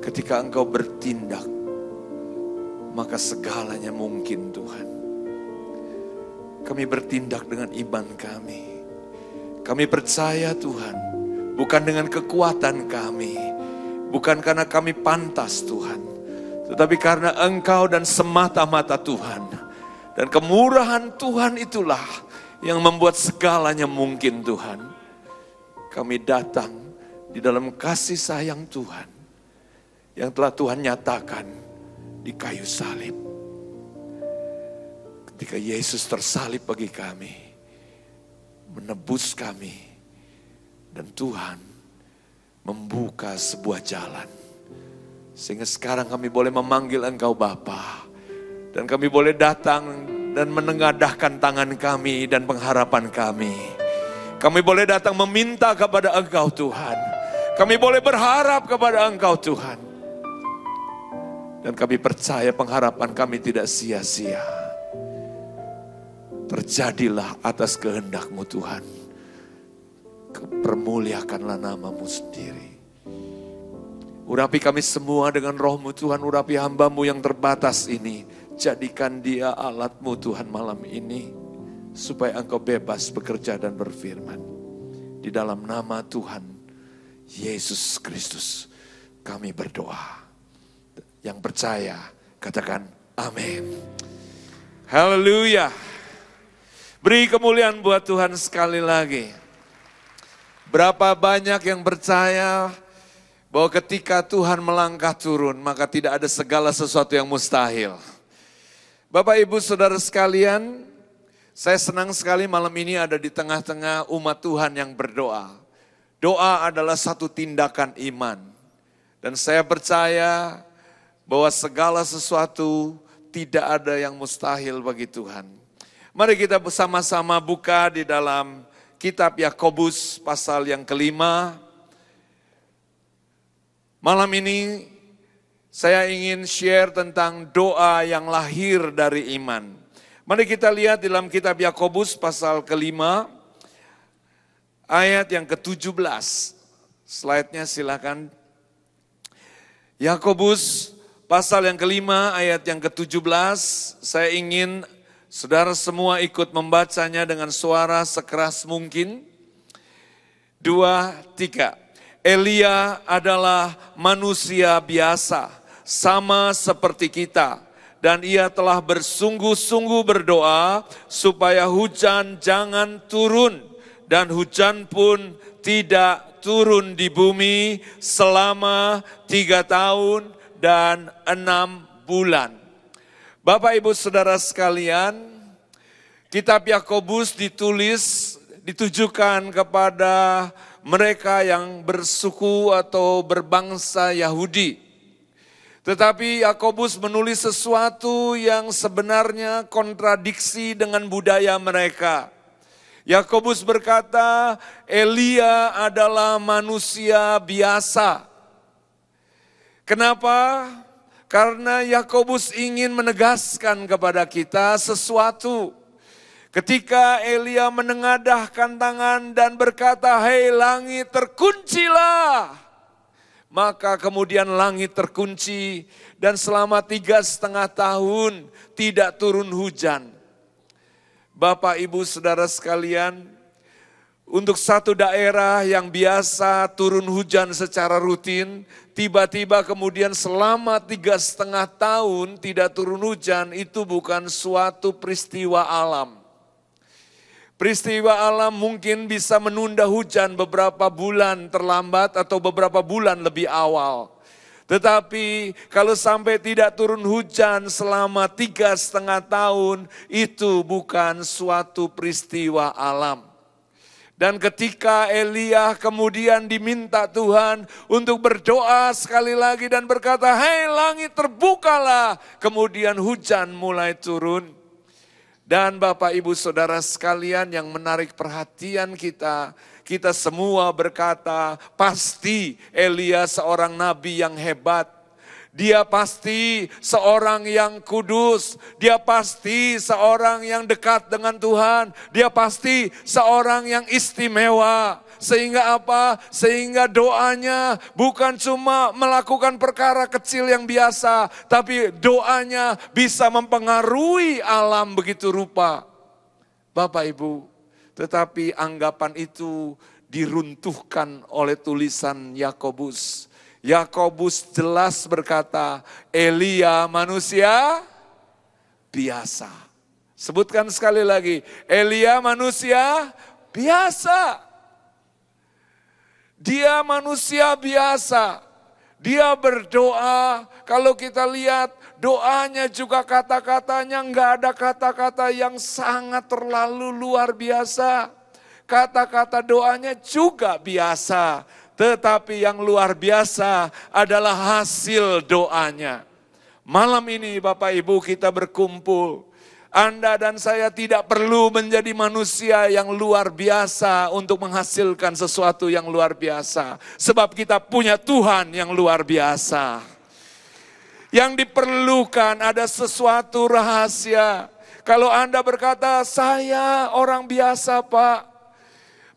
ketika Engkau bertindak, maka segalanya mungkin Tuhan. Kami bertindak dengan iman kami. Kami percaya Tuhan, bukan dengan kekuatan kami, bukan karena kami pantas Tuhan, tetapi karena Engkau dan semata-mata Tuhan. Dan kemurahan Tuhan itulah yang membuat segalanya mungkin Tuhan. Kami datang di dalam kasih sayang Tuhan yang telah Tuhan nyatakan di kayu salib. Ketika Yesus tersalib bagi kami, menebus kami, dan Tuhan membuka sebuah jalan. Sehingga sekarang kami boleh memanggil Engkau Bapa. Dan kami boleh datang dan menengadahkan tangan kami dan pengharapan kami. Kami boleh datang meminta kepada Engkau Tuhan. Kami boleh berharap kepada Engkau Tuhan. Dan kami percaya pengharapan kami tidak sia-sia. Terjadilah atas kehendak-Mu Tuhan. Permuliakanlah nama-Mu sendiri. Urapi kami semua dengan roh-Mu Tuhan. Urapi hamba-Mu yang terbatas ini. Jadikan dia alat-Mu Tuhan malam ini. Supaya Engkau bebas bekerja dan berfirman. Di dalam nama Tuhan Yesus Kristus kami berdoa. Yang percaya katakan amin. Haleluya. Beri kemuliaan buat Tuhan sekali lagi. Berapa banyak yang percaya bahwa ketika Tuhan melangkah turun, maka tidak ada segala sesuatu yang mustahil. Bapak Ibu Saudara sekalian, saya senang sekali malam ini ada di tengah-tengah umat Tuhan yang berdoa. Doa adalah satu tindakan iman. Dan saya percaya bahwa segala sesuatu tidak ada yang mustahil bagi Tuhan. Mari kita bersama-sama buka di dalam kitab Yakobus pasal yang kelima. Malam ini saya ingin share tentang doa yang lahir dari iman. Mari kita lihat di dalam kitab Yakobus pasal kelima, ayat yang ke-17. Slide-nya silakan. Yakobus pasal yang kelima, ayat yang ke-17. Saya ingin saudara semua ikut membacanya dengan suara sekeras mungkin. 2, 3. Elia adalah manusia biasa, sama seperti kita. Dan ia telah bersungguh-sungguh berdoa supaya hujan jangan turun. Dan hujan pun tidak turun di bumi selama 3 tahun dan 6 bulan. Bapak Ibu Saudara sekalian, kitab Yakobus ditujukan kepada mereka yang bersuku atau berbangsa Yahudi. Tetapi Yakobus menulis sesuatu yang sebenarnya kontradiksi dengan budaya mereka. Yakobus berkata, Elia adalah manusia biasa. Kenapa? Karena Yakobus ingin menegaskan kepada kita sesuatu. Ketika Elia menengadahkan tangan dan berkata, "Hei langit, terkuncilah." Maka kemudian langit terkunci dan selama 3,5 tahun tidak turun hujan. Bapak, Ibu, Saudara sekalian, untuk satu daerah yang biasa turun hujan secara rutin, tiba-tiba kemudian selama 3,5 tahun tidak turun hujan, itu bukan suatu peristiwa alam. Peristiwa alam mungkin bisa menunda hujan beberapa bulan terlambat atau beberapa bulan lebih awal. Tetapi kalau sampai tidak turun hujan selama 3,5 tahun, itu bukan suatu peristiwa alam. Dan ketika Elia kemudian diminta Tuhan untuk berdoa sekali lagi dan berkata, "Hei langit terbukalah," kemudian hujan mulai turun. Dan Bapak Ibu Saudara sekalian yang menarik perhatian kita semua berkata, pasti Elia seorang nabi yang hebat. Dia pasti seorang yang kudus, dia pasti seorang yang dekat dengan Tuhan, dia pasti seorang yang istimewa, Sehingga apa? Sehingga doanya bukan cuma melakukan perkara kecil yang biasa, tapi doanya bisa mempengaruhi alam begitu rupa. Bapak Ibu, tetapi anggapan itu diruntuhkan oleh tulisan Yakobus. Yakobus jelas berkata, Elia manusia biasa. Sebutkan sekali lagi, Elia manusia biasa. Dia manusia biasa. Dia berdoa, kalau kita lihat doanya juga kata-katanya nggak ada kata-kata yang sangat terlalu luar biasa. Kata-kata doanya juga biasa. Tetapi yang luar biasa adalah hasil doanya. Malam ini Bapak Ibu kita berkumpul. Anda dan saya tidak perlu menjadi manusia yang luar biasa untuk menghasilkan sesuatu yang luar biasa. Sebab kita punya Tuhan yang luar biasa. Yang diperlukan ada sesuatu rahasia. Kalau Anda berkata, saya orang biasa Pak.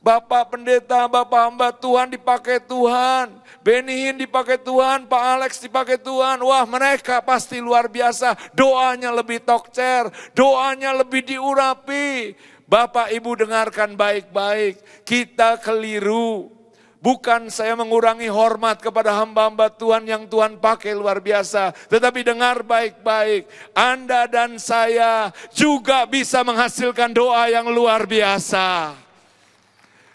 Bapak pendeta, Bapak hamba Tuhan dipakai Tuhan. Benihin dipakai Tuhan, Pak Alex dipakai Tuhan. Wah mereka pasti luar biasa. Doanya lebih tokcer, doanya lebih diurapi. Bapak Ibu dengarkan baik-baik, kita keliru. Bukan saya mengurangi hormat kepada hamba-hamba Tuhan yang Tuhan pakai luar biasa. Tetapi dengar baik-baik, Anda dan saya juga bisa menghasilkan doa yang luar biasa.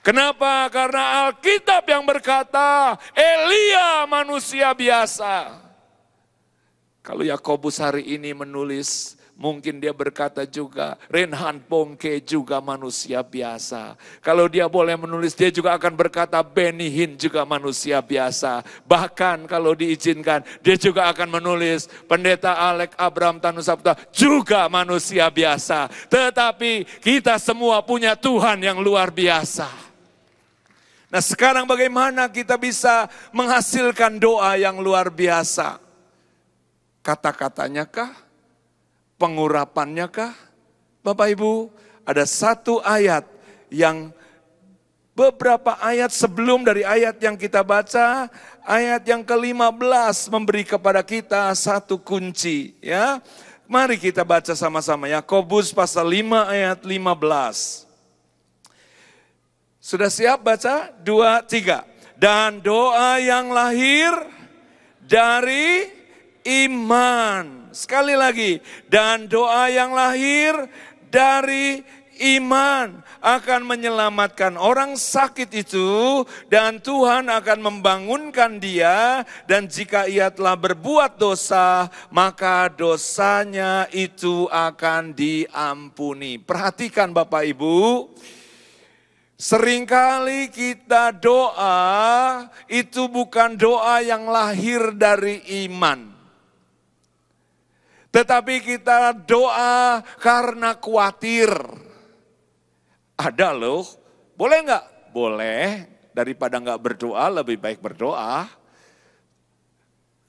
Kenapa? Karena Alkitab yang berkata, Elia manusia biasa. Kalau Yakobus hari ini menulis, mungkin dia berkata juga, Reinhard Bonnke juga manusia biasa. Kalau dia boleh menulis, dia juga akan berkata, Benny Hinn juga manusia biasa. Bahkan kalau diizinkan, dia juga akan menulis, Pendeta Alex Abraham Tanusapta juga manusia biasa. Tetapi kita semua punya Tuhan yang luar biasa. Nah sekarang bagaimana kita bisa menghasilkan doa yang luar biasa? Kata-katanya kah? Pengurapannya kah? Bapak Ibu, ada satu ayat yang beberapa ayat sebelum dari ayat yang kita baca, ayat yang ke-15 memberi kepada kita satu kunci. Ya, mari kita baca sama-sama. Yakobus pasal 5 ayat 15. Sudah siap baca? 2, 3. Dan doa yang lahir dari iman. Sekali lagi. Dan doa yang lahir dari iman akan menyelamatkan orang sakit itu. Dan Tuhan akan membangunkan dia. Dan jika ia telah berbuat dosa, maka dosanya itu akan diampuni. Perhatikan Bapak Ibu. Seringkali kita doa itu bukan doa yang lahir dari iman. Tetapi kita doa karena khawatir. Ada loh, boleh nggak? Boleh, daripada nggak berdoa lebih baik berdoa.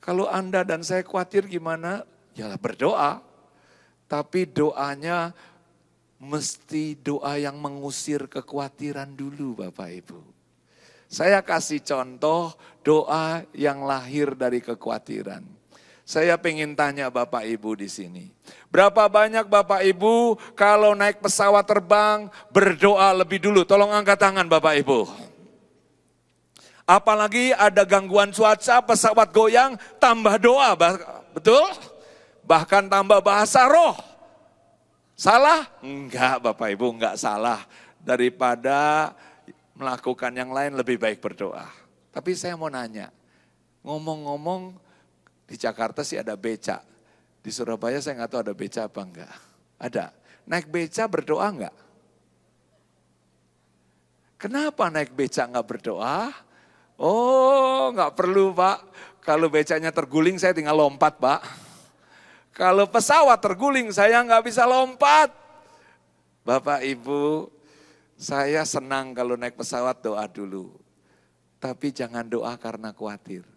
Kalau Anda dan saya khawatir gimana? Ya berdoa. Tapi doanya mesti doa yang mengusir kekhawatiran dulu Bapak Ibu. Saya kasih contoh doa yang lahir dari kekhawatiran. Saya pengen tanya Bapak Ibu di sini. Berapa banyak Bapak Ibu kalau naik pesawat terbang berdoa lebih dulu? Tolong angkat tangan Bapak Ibu. Apalagi ada gangguan cuaca, pesawat goyang, tambah doa. Betul? Bahkan tambah bahasa roh. Salah? Enggak Bapak Ibu, enggak salah. Daripada melakukan yang lain lebih baik berdoa. Tapi saya mau nanya, ngomong-ngomong di Jakarta sih ada beca. Di Surabaya saya nggak tahu ada beca apa enggak. Ada. Naik beca berdoa enggak? Kenapa naik beca enggak berdoa? Oh enggak perlu Pak. Kalau becanya terguling saya tinggal lompat Pak. Kalau pesawat terguling saya nggak bisa lompat. Bapak Ibu, saya senang kalau naik pesawat doa dulu. Tapi jangan doa karena khawatir.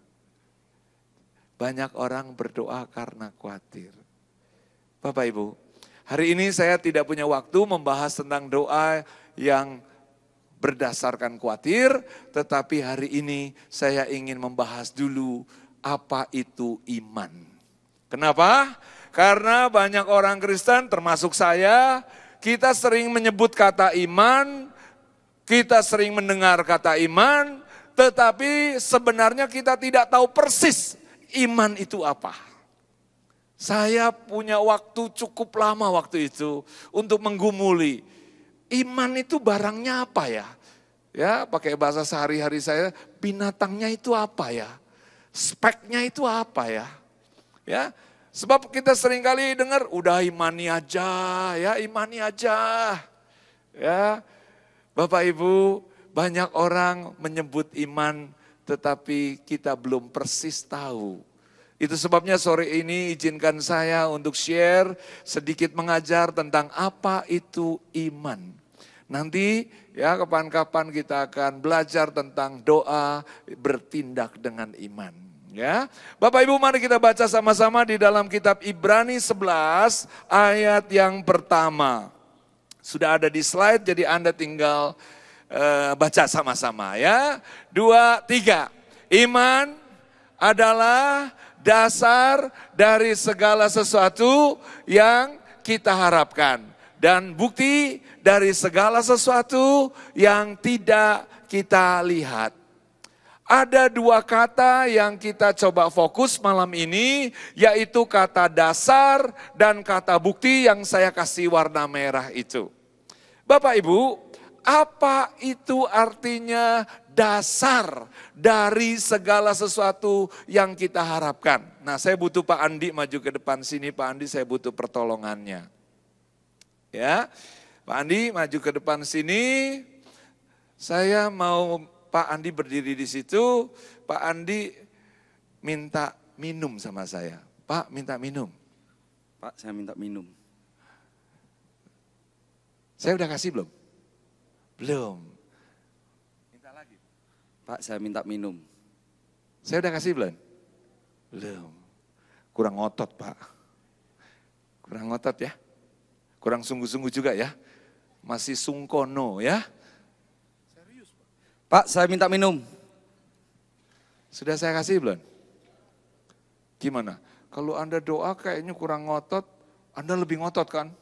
Banyak orang berdoa karena khawatir. Bapak Ibu, hari ini saya tidak punya waktu membahas tentang doa yang berdasarkan khawatir, tetapi hari ini saya ingin membahas dulu apa itu iman. Kenapa? Karena banyak orang Kristen termasuk saya, kita sering menyebut kata iman, kita sering mendengar kata iman, tetapi sebenarnya kita tidak tahu persis iman itu apa. Saya punya waktu cukup lama waktu itu untuk menggumuli. Iman itu barangnya apa ya? Ya, pakai bahasa sehari-hari saya, binatangnya itu apa ya? Speknya itu apa ya? Ya, sebab kita seringkali dengar, udah imani aja, ya imani aja. Ya, Bapak Ibu, banyak orang menyebut iman, tetapi kita belum persis tahu. Itu sebabnya sore ini izinkan saya untuk share sedikit mengajar tentang apa itu iman. Nanti ya kapan-kapan kita akan belajar tentang doa bertindak dengan iman. Ya, Bapak Ibu mari kita baca sama-sama di dalam kitab Ibrani 11 ayat yang pertama. Sudah ada di slide jadi Anda tinggal baca sama-sama ya. 2, 3. Iman adalah dasar dari segala sesuatu yang kita harapkan. Dan bukti dari segala sesuatu yang tidak kita lihat. Ada 2 kata yang kita coba fokus malam ini, yaitu kata dasar dan kata bukti yang saya kasih warna merah itu. Bapak Ibu, apa itu artinya dasar dari segala sesuatu yang kita harapkan? Nah, saya butuh Pak Andi maju ke depan sini. Pak Andi, saya butuh pertolongannya. Ya, Pak Andi maju ke depan sini. Saya mau Pak Andi berdiri di situ. Pak Andi minta minum sama saya. Pak, minta minum. Pak, saya minta minum. Saya udah kasih belum? Belum. Minta lagi. Pak, saya minta minum. Saya udah kasih belum? Belum. Kurang ngotot, Pak. Kurang ngotot ya. Kurang sungguh-sungguh juga ya. Masih sungkono ya. Serius, Pak, saya minta minum. Sudah saya kasih belum? Gimana? Kalau Anda doa kayaknya kurang ngotot, Anda lebih ngotot kan?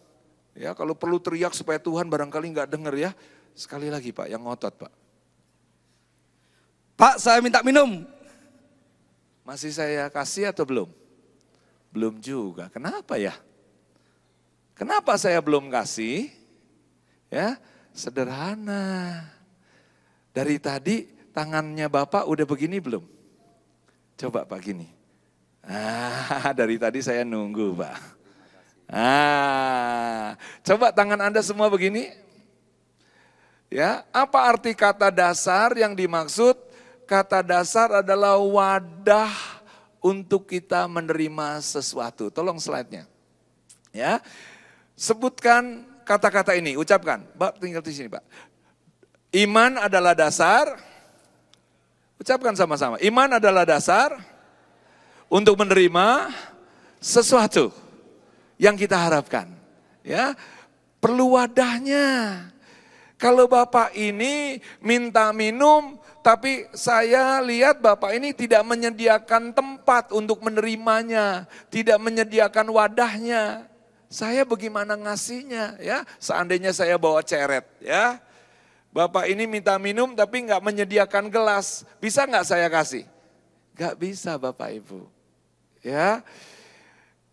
Ya, kalau perlu teriak supaya Tuhan barangkali nggak dengar ya. Sekali lagi Pak, yang ngotot Pak. Pak, saya minta minum. Masih saya kasih atau belum? Belum juga. Kenapa ya? Kenapa saya belum kasih? Ya, sederhana. Dari tadi tangannya Bapak udah begini belum? Coba Pak gini. Dari tadi saya nunggu Pak. Coba tangan Anda semua begini. Ya, apa arti kata dasar yang dimaksud? Kata dasar adalah wadah untuk kita menerima sesuatu. Tolong slide-nya. Ya. Sebutkan kata-kata ini, ucapkan. Pak, tinggal di sini, Pak. Iman adalah dasar. Ucapkan sama-sama. Iman adalah dasar untuk menerima sesuatu yang kita harapkan. Ya, perlu wadahnya. Kalau Bapak ini minta minum, tapi saya lihat Bapak ini tidak menyediakan tempat untuk menerimanya, tidak menyediakan wadahnya. Saya bagaimana ngasihnya ya? Seandainya saya bawa ceret ya. Bapak ini minta minum tapi nggak menyediakan gelas. Bisa nggak saya kasih? Nggak bisa Bapak Ibu. Ya.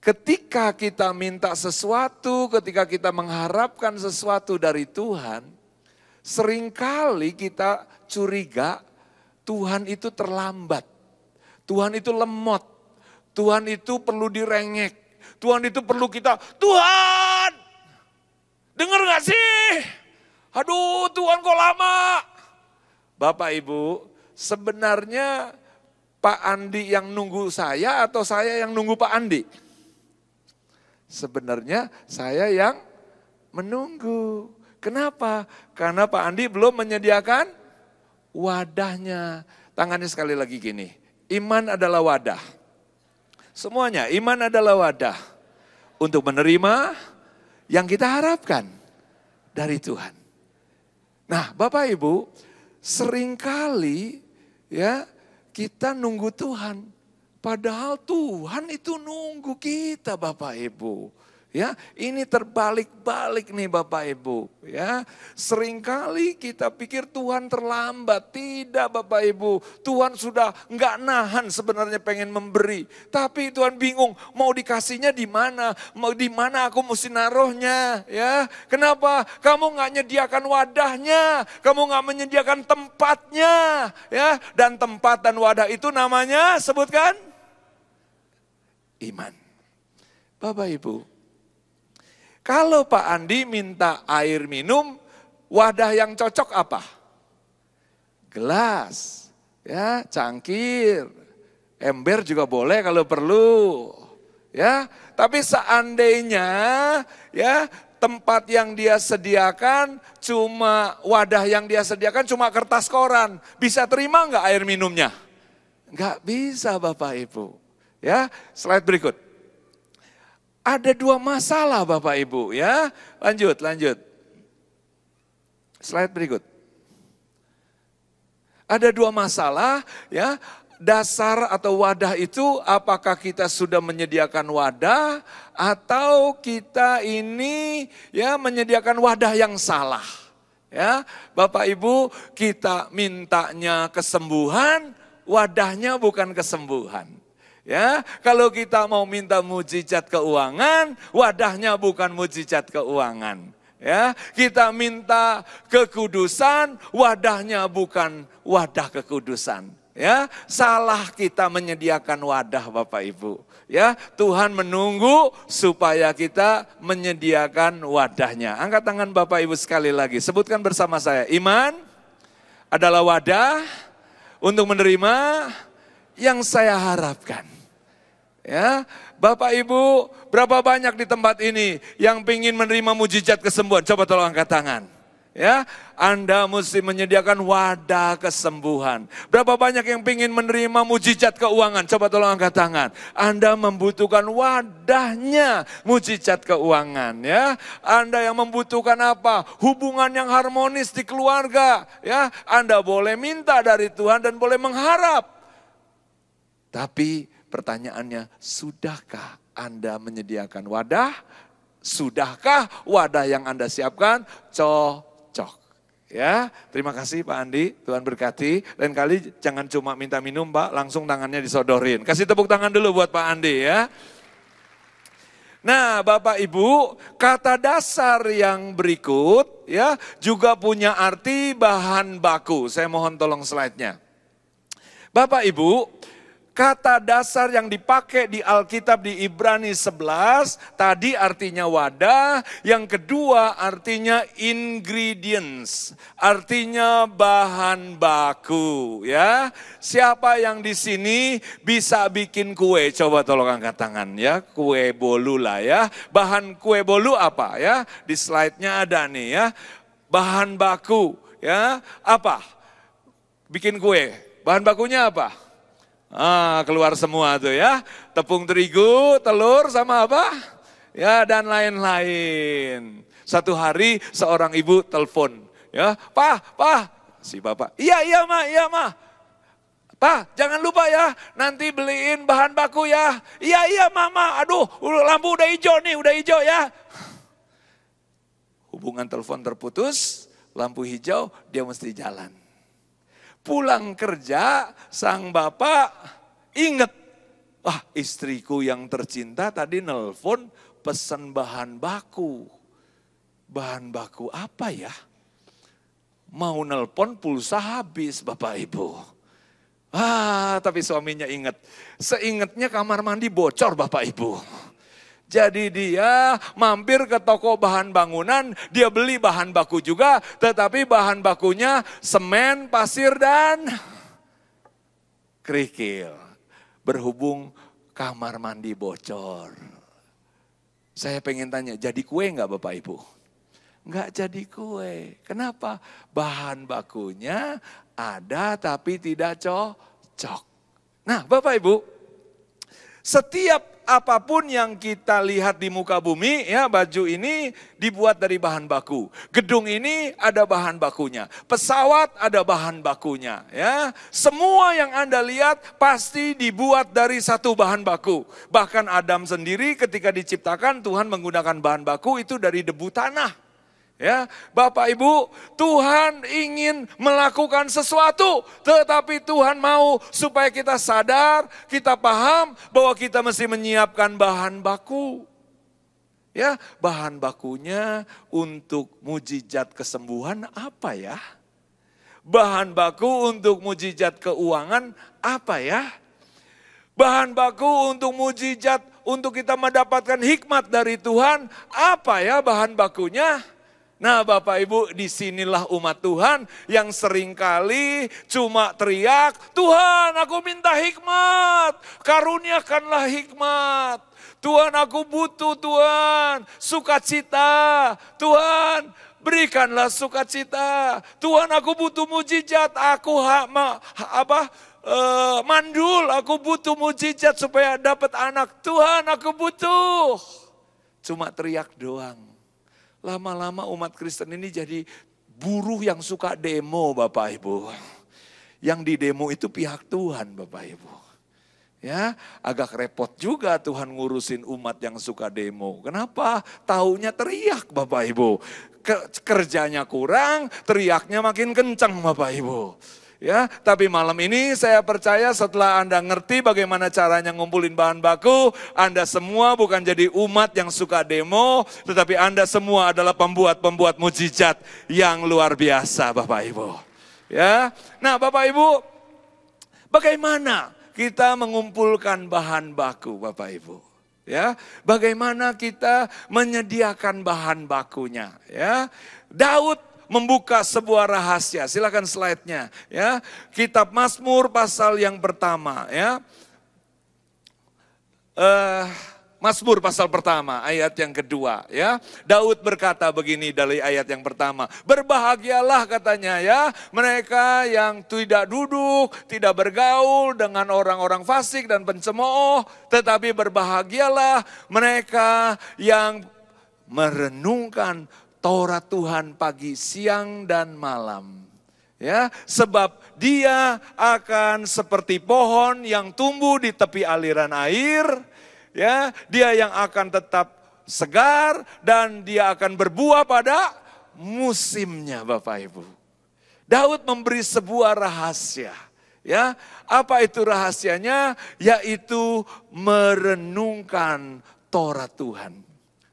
Ketika kita minta sesuatu, ketika kita mengharapkan sesuatu dari Tuhan, seringkali kita curiga Tuhan itu terlambat. Tuhan itu lemot. Tuhan itu perlu direngek. Tuhan itu perlu kita, Tuhan, dengar gak sih? Aduh Tuhan kok lama? Bapak Ibu, sebenarnya Pak Andi yang nunggu saya atau saya yang nunggu Pak Andi? Sebenarnya saya yang menunggu. Kenapa? Karena Pak Andi belum menyediakan wadahnya. Tangannya sekali lagi gini, iman adalah wadah. Semuanya, iman adalah wadah untuk menerima yang kita harapkan dari Tuhan. Nah, Bapak Ibu, seringkali ya kita nunggu Tuhan. Padahal Tuhan itu nunggu kita Bapak Ibu. Ya, ini terbalik-balik nih Bapak Ibu. Ya, seringkali kita pikir Tuhan terlambat. Tidak Bapak Ibu, Tuhan sudah nggak nahan sebenarnya pengen memberi. Tapi Tuhan bingung mau dikasihnya di mana, mau di mana aku mesti naruhnya. Ya, kenapa? Kamu nggak menyediakan wadahnya, kamu nggak menyediakan tempatnya. Ya, dan tempat dan wadah itu namanya sebutkan iman. Bapak Ibu. Kalau Pak Andi minta air minum, wadah yang cocok apa? Gelas, ya, cangkir, ember juga boleh kalau perlu. Ya, tapi seandainya ya tempat yang dia sediakan cuma wadah yang dia sediakan cuma kertas koran, bisa terima nggak air minumnya? Nggak bisa Bapak Ibu. Ya, slide berikut. Ada dua masalah Bapak Ibu ya. Lanjut. Slide berikut. Ada dua masalah ya. Dasar atau wadah itu apakah kita sudah menyediakan wadah atau kita ini ya menyediakan wadah yang salah. Ya, Bapak Ibu, kita mintanya kesembuhan, wadahnya bukan kesembuhan. Ya, kalau kita mau minta mujizat keuangan, wadahnya bukan mujizat keuangan. Ya, kita minta kekudusan, wadahnya bukan wadah kekudusan. Ya, salah kita menyediakan wadah Bapak Ibu. Ya, Tuhan menunggu supaya kita menyediakan wadahnya. Angkat tangan Bapak Ibu sekali lagi, sebutkan bersama saya. Iman adalah wadah untuk menerima yang saya harapkan. Ya, Bapak Ibu, berapa banyak di tempat ini yang ingin menerima mujizat kesembuhan? Coba tolong angkat tangan. Ya, Anda mesti menyediakan wadah kesembuhan. Berapa banyak yang ingin menerima mujizat keuangan? Coba tolong angkat tangan. Anda membutuhkan wadahnya mujizat keuangan. Ya, Anda yang membutuhkan apa? Hubungan yang harmonis di keluarga. Ya, Anda boleh minta dari Tuhan dan boleh mengharap. Tapi pertanyaannya, sudahkah Anda menyediakan wadah? Sudahkah wadah yang Anda siapkan cocok? Ya, terima kasih Pak Andi, Tuhan berkati. Lain kali jangan cuma minta minum Pak, langsung tangannya disodorin. Kasih tepuk tangan dulu buat Pak Andi ya. Nah Bapak Ibu, kata dasar yang berikut ya juga punya arti bahan baku. Saya mohon tolong slide-nya. Bapak Ibu, kata dasar yang dipakai di Alkitab di Ibrani 11, tadi artinya wadah, yang kedua artinya ingredients, artinya bahan baku ya. Siapa yang di sini bisa bikin kue? Coba tolong angkat tangan ya, kue bolu lah ya. Bahan kue bolu apa ya? Di slide-nya ada nih ya. Bahan baku ya, apa? Bikin kue, bahan bakunya apa? Keluar semua tuh ya, tepung terigu, telur sama apa? Ya dan lain-lain. Satu hari seorang ibu telepon, ya, Pak, si bapak, iya ma, Pak jangan lupa ya, nanti beliin bahan baku ya. Iya mama, aduh lampu udah hijau nih, udah hijau ya. Hubungan telepon terputus, lampu hijau, dia mesti jalan. Pulang kerja, sang bapak ingat, wah istriku yang tercinta tadi nelpon pesan bahan baku. Bahan baku apa ya? Mau nelpon pulsa habis Bapak Ibu. Tapi suaminya ingat, seingatnya kamar mandi bocor Bapak Ibu. Jadi dia mampir ke toko bahan bangunan, dia beli bahan baku juga, tetapi bahan bakunya semen, pasir, dan kerikil. Berhubung kamar mandi bocor. Saya pengen tanya, jadi kue enggak Bapak Ibu? Enggak jadi kue. Kenapa? Bahan bakunya ada tapi tidak cocok. Nah Bapak Ibu, setiap apapun yang kita lihat di muka bumi, ya, baju ini dibuat dari bahan baku. Gedung ini ada bahan bakunya. Pesawat ada bahan bakunya, ya. Semua yang Anda lihat pasti dibuat dari satu bahan baku. Bahkan Adam sendiri ketika diciptakan Tuhan menggunakan bahan baku itu dari debu tanah. Ya, Bapak Ibu, Tuhan ingin melakukan sesuatu, tetapi Tuhan mau supaya kita sadar, kita paham bahwa kita mesti menyiapkan bahan baku. Ya, bahan bakunya untuk mujizat kesembuhan apa ya? Bahan baku untuk mujizat keuangan apa ya? Bahan baku untuk mujizat untuk kita mendapatkan hikmat dari Tuhan apa ya bahan bakunya? Nah Bapak Ibu, disinilah umat Tuhan yang seringkali cuma teriak, Tuhan aku minta hikmat, karuniakanlah hikmat. Tuhan aku butuh Tuhan, sukacita. Tuhan berikanlah sukacita. Tuhan aku butuh mujizat, aku mandul, aku butuh mujizat supaya dapat anak. Tuhan aku butuh. Cuma teriak doang. Lama-lama umat Kristen ini jadi buruh yang suka demo Bapak Ibu. Yang di demo itu pihak Tuhan Bapak Ibu. Ya, agak repot juga Tuhan ngurusin umat yang suka demo. Kenapa? Taunya teriak Bapak Ibu. Kerjanya kurang, teriaknya makin kencang Bapak Ibu. Ya, tapi malam ini saya percaya setelah Anda ngerti bagaimana caranya ngumpulin bahan baku, Anda semua bukan jadi umat yang suka demo, tetapi Anda semua adalah pembuat-pembuat mujizat yang luar biasa Bapak Ibu. Ya, nah Bapak Ibu, bagaimana kita mengumpulkan bahan baku Bapak Ibu? Ya, bagaimana kita menyediakan bahan bakunya? Ya, Daud membuka sebuah rahasia. Silakan slide-nya, ya. Kitab Mazmur pasal yang pertama, ya. Mazmur pasal pertama, ayat yang kedua, ya. Daud berkata begini dari ayat yang pertama, berbahagialah katanya, ya, mereka yang tidak duduk, tidak bergaul dengan orang-orang fasik dan pencemooh, tetapi berbahagialah mereka yang merenungkan Taurat Tuhan pagi, siang, dan malam. Ya, sebab dia akan seperti pohon yang tumbuh di tepi aliran air. Ya, dia yang akan tetap segar dan dia akan berbuah pada musimnya Bapak Ibu. Daud memberi sebuah rahasia. Ya, apa itu rahasianya? Yaitu merenungkan Taurat Tuhan.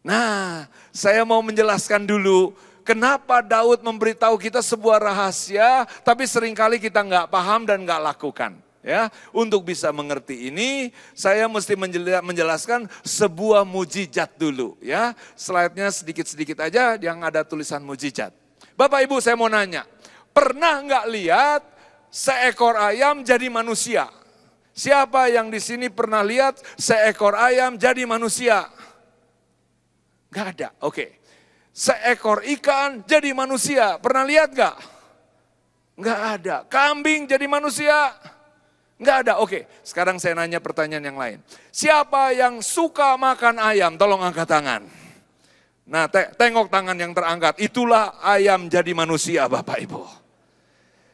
Nah, saya mau menjelaskan dulu kenapa Daud memberitahu kita sebuah rahasia, tapi seringkali kita nggak paham dan nggak lakukan. Ya, untuk bisa mengerti ini, saya mesti menjelaskan sebuah mujizat dulu. Ya, slide-nya sedikit-sedikit aja yang ada tulisan mujizat. Bapak Ibu, saya mau nanya, pernah nggak lihat seekor ayam jadi manusia? Siapa yang di sini pernah lihat seekor ayam jadi manusia? Gak ada, oke. Seekor ikan jadi manusia, pernah lihat gak? Gak ada. Kambing jadi manusia? Gak ada, oke. Sekarang saya nanya pertanyaan yang lain. Siapa yang suka makan ayam? Tolong angkat tangan. Nah, tengok tangan yang terangkat. Itulah ayam jadi manusia Bapak Ibu.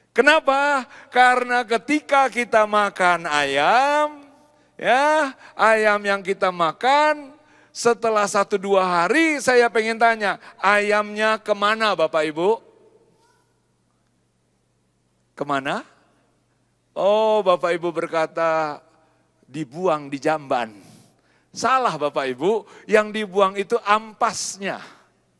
Kenapa? Karena ketika kita makan ayam, ya, ayam yang kita makan, setelah 1-2 hari saya pengen tanya, ayamnya kemana Bapak Ibu? Kemana? Oh Bapak Ibu berkata, dibuang di jamban. Salah Bapak Ibu, yang dibuang itu ampasnya.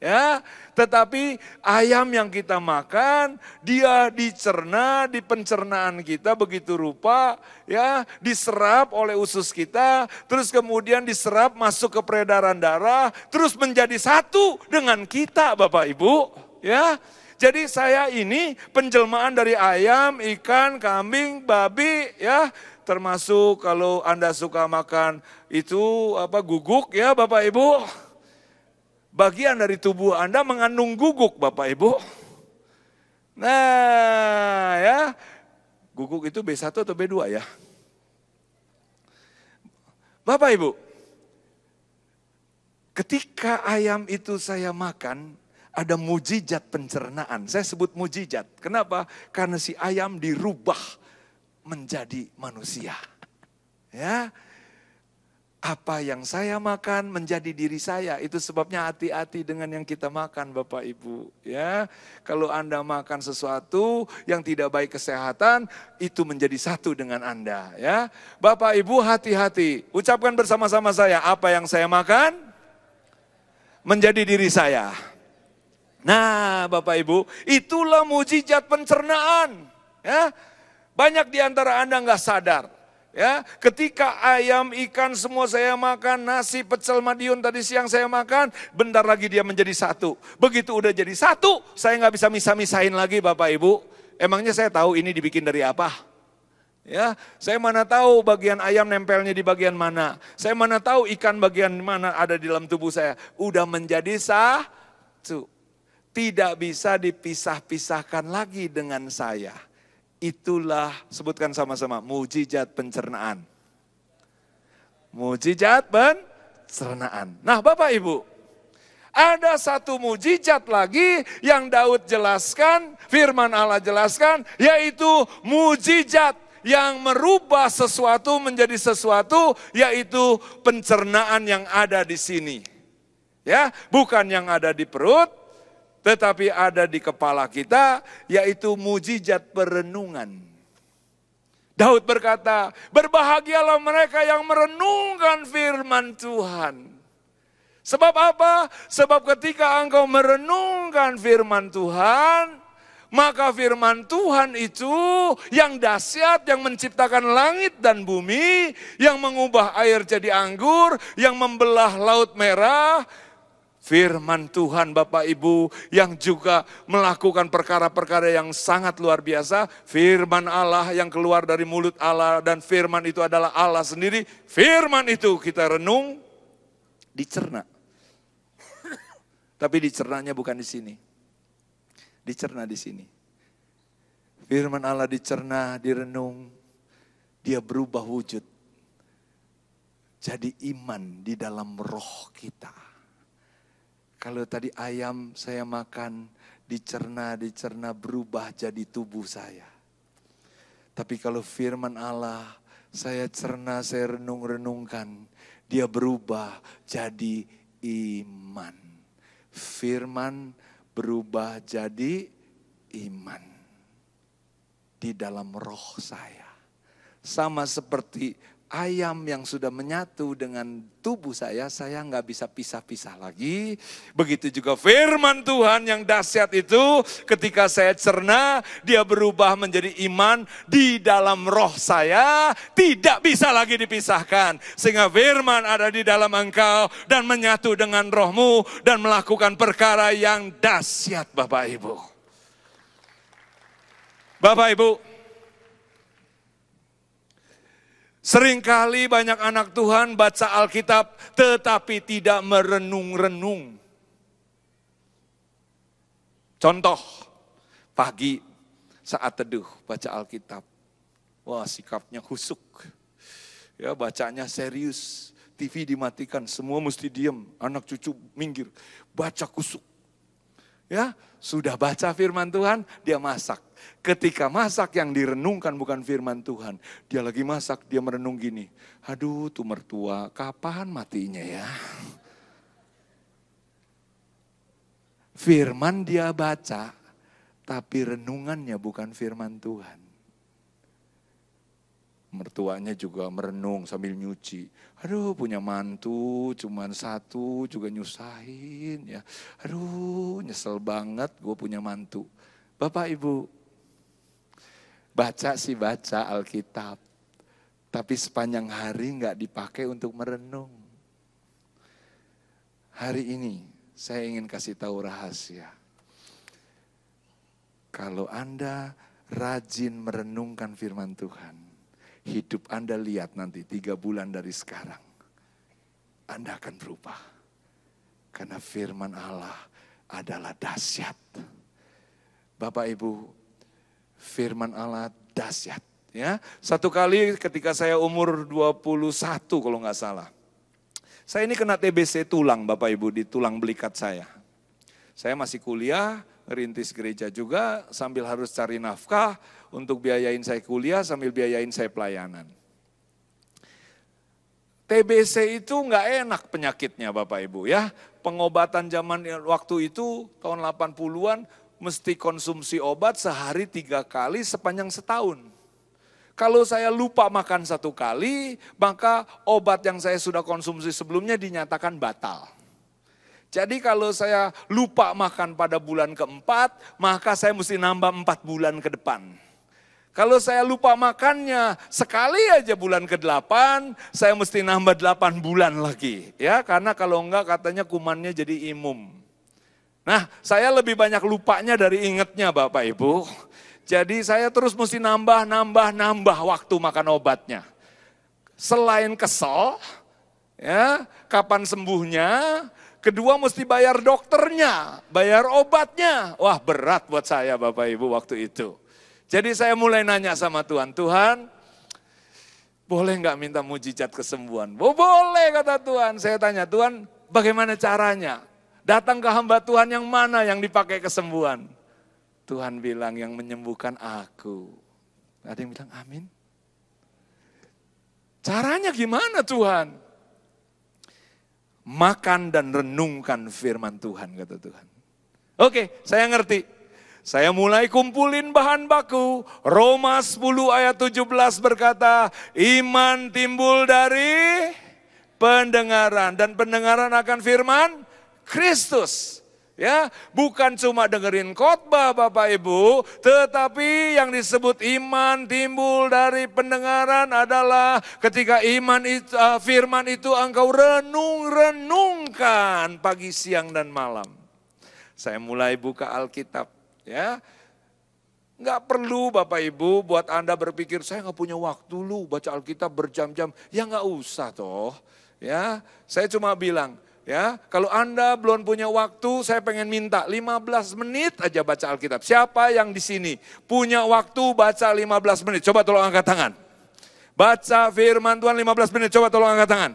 Ya, tetapi ayam yang kita makan, dia dicerna di pencernaan kita begitu rupa, ya, diserap oleh usus kita, terus kemudian diserap masuk ke peredaran darah, terus menjadi satu dengan kita Bapak Ibu, ya. Jadi saya ini penjelmaan dari ayam, ikan, kambing, babi, ya, termasuk kalau Anda suka makan itu guguk ya Bapak Ibu. Bagian dari tubuh Anda mengandung guguk Bapak Ibu. Nah ya, guguk itu B1 atau B2 ya? Bapak Ibu, Ketika ayam itu saya makan, ada mujizat pencernaan. Saya sebut mujizat. Kenapa? Karena si ayam dirubah menjadi manusia. Ya. Apa yang saya makan menjadi diri saya. Itu sebabnya hati-hati dengan yang kita makan Bapak Ibu. Ya, kalau Anda makan sesuatu yang tidak baik kesehatan, itu menjadi satu dengan Anda. Ya, Bapak Ibu hati-hati. Ucapkan bersama-sama saya, apa yang saya makan menjadi diri saya. Nah Bapak Ibu, itulah mujizat pencernaan. Ya, banyak di antara Anda nggak sadar. Ya, ketika ayam, ikan semua saya makan, nasi, pecel, madiun tadi siang saya makan, bentar lagi dia menjadi satu. Begitu udah jadi satu, saya nggak bisa misah-misahin lagi Bapak Ibu. Emangnya saya tahu ini dibikin dari apa? Ya, saya mana tahu bagian ayam nempelnya di bagian mana. Saya mana tahu ikan bagian mana ada di dalam tubuh saya. Udah menjadi satu. Tidak bisa dipisah-pisahkan lagi dengan saya. Itulah, sebutkan sama-sama, mujizat pencernaan. Mujizat pencernaan. Nah Bapak Ibu, ada satu mujizat lagi yang Daud jelaskan, firman Allah jelaskan, yaitu mujizat yang merubah sesuatu menjadi sesuatu, yaitu pencernaan yang ada di sini. Ya, bukan yang ada di perut, tetapi ada di kepala kita, yaitu mujizat perenungan. Daud berkata, berbahagialah mereka yang merenungkan firman Tuhan. Sebab apa? Sebab ketika engkau merenungkan firman Tuhan, maka firman Tuhan itu yang dahsyat, yang menciptakan langit dan bumi, yang mengubah air jadi anggur, yang membelah laut merah, firman Tuhan Bapak Ibu yang juga melakukan perkara-perkara yang sangat luar biasa. Firman Allah yang keluar dari mulut Allah, dan firman itu adalah Allah sendiri. Firman itu kita renung, dicerna. Tapi dicernanya bukan di sini. Dicerna di sini. Firman Allah dicerna, direnung, dia berubah wujud. Jadi iman di dalam roh kita. Kalau tadi ayam saya makan, dicerna berubah jadi tubuh saya. Tapi kalau firman Allah, saya cerna, saya renung-renungkan, dia berubah jadi iman. Firman berubah jadi iman di dalam roh saya. Sama seperti ayam yang sudah menyatu dengan tubuh saya nggak bisa pisah-pisah lagi. Begitu juga firman Tuhan yang dahsyat itu, ketika saya cerna, dia berubah menjadi iman di dalam roh saya, tidak bisa lagi dipisahkan. Sehingga firman ada di dalam engkau dan menyatu dengan rohmu dan melakukan perkara yang dahsyat Bapak Ibu. Bapak Ibu, seringkali banyak anak Tuhan baca Alkitab tetapi tidak merenung-renung. Contoh, pagi saat teduh baca Alkitab. Wah, sikapnya husuk. Ya, bacanya serius. TV dimatikan, semua mesti diam. Anak cucu minggir, baca kusuk. Ya, sudah baca firman Tuhan, dia masak. Ketika masak yang direnungkan bukan firman Tuhan. Dia lagi masak, dia merenung gini. Aduh tuh mertua, kapan matinya ya? Firman dia baca, tapi renungannya bukan firman Tuhan. Mertuanya juga merenung sambil nyuci. Aduh punya mantu cuman satu juga nyusahin ya. Aduh nyesel banget gue punya mantu. Bapak Ibu, baca sih baca Alkitab. Tapi sepanjang hari gak dipakai untuk merenung. Hari ini saya ingin kasih tahu rahasia. Kalau Anda rajin merenungkan firman Tuhan, hidup Anda lihat nanti 3 bulan dari sekarang, Anda akan berubah. Karena firman Allah adalah dahsyat. Bapak Ibu, firman Allah dahsyat. Ya, satu kali ketika saya umur 21 kalau nggak salah, Saya ini kena TBC tulang Bapak Ibu, di tulang belikat saya. Saya masih kuliah, ngerintis gereja juga, sambil harus cari nafkah untuk biayain saya kuliah, sambil biayain saya pelayanan. TBC itu nggak enak penyakitnya Bapak Ibu ya. Pengobatan zaman waktu itu tahun 80-an mesti konsumsi obat sehari 3 kali sepanjang setahun. Kalau saya lupa makan 1 kali, maka obat yang saya sudah konsumsi sebelumnya dinyatakan batal. Jadi kalau saya lupa makan pada bulan keempat, maka saya mesti nambah 4 bulan ke depan. Kalau saya lupa makannya sekali aja bulan ke-8, saya mesti nambah 8 bulan lagi. Ya, karena kalau enggak katanya kumannya jadi imum. Nah, saya lebih banyak lupanya dari ingetnya Bapak Ibu. Jadi saya terus mesti nambah waktu makan obatnya. Selain kesel, ya, kapan sembuhnya, kedua mesti bayar dokternya, bayar obatnya. Wah, berat buat saya Bapak Ibu waktu itu. Jadi saya mulai nanya sama Tuhan, Tuhan boleh nggak minta mujizat kesembuhan? Oh, boleh kata Tuhan. Saya tanya, Tuhan bagaimana caranya? Datang ke hamba Tuhan yang mana yang dipakai kesembuhan? Tuhan bilang yang menyembuhkan aku. Ada yang bilang amin. Caranya gimana Tuhan? Makan dan renungkan firman Tuhan kata Tuhan. Oke, saya ngerti. Saya mulai kumpulin bahan baku. Roma 10 ayat 17 berkata, iman timbul dari pendengaran. Dan pendengaran akan firman Kristus. Ya, bukan cuma dengerin khotbah Bapak Ibu, tetapi yang disebut iman timbul dari pendengaran adalah ketika firman itu engkau renungkan pagi, siang, dan malam. Saya mulai buka Alkitab. Ya, nggak perlu Bapak Ibu buat Anda berpikir saya nggak punya waktu lu baca Alkitab berjam-jam. Ya nggak usah toh. Ya, saya cuma bilang ya kalau Anda belum punya waktu, saya pengen minta 15 menit aja baca Alkitab. Siapa yang di sini punya waktu baca 15 menit? Coba tolong angkat tangan. Baca firman Tuhan 15 menit. Coba tolong angkat tangan.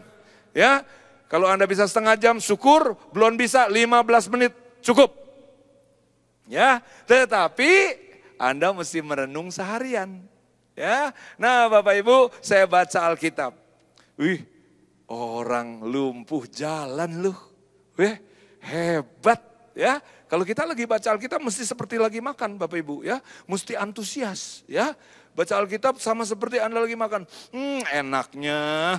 Ya, kalau Anda bisa setengah jam syukur, belum bisa 15 menit cukup. Ya, tetapi Anda mesti merenung seharian. Ya, nah Bapak Ibu, saya baca Alkitab. Wih, orang lumpuh jalan loh. Wih, hebat ya. Kalau kita lagi baca Alkitab mesti seperti lagi makan Bapak Ibu ya. Mesti antusias ya. Baca Alkitab sama seperti Anda lagi makan. Enaknya,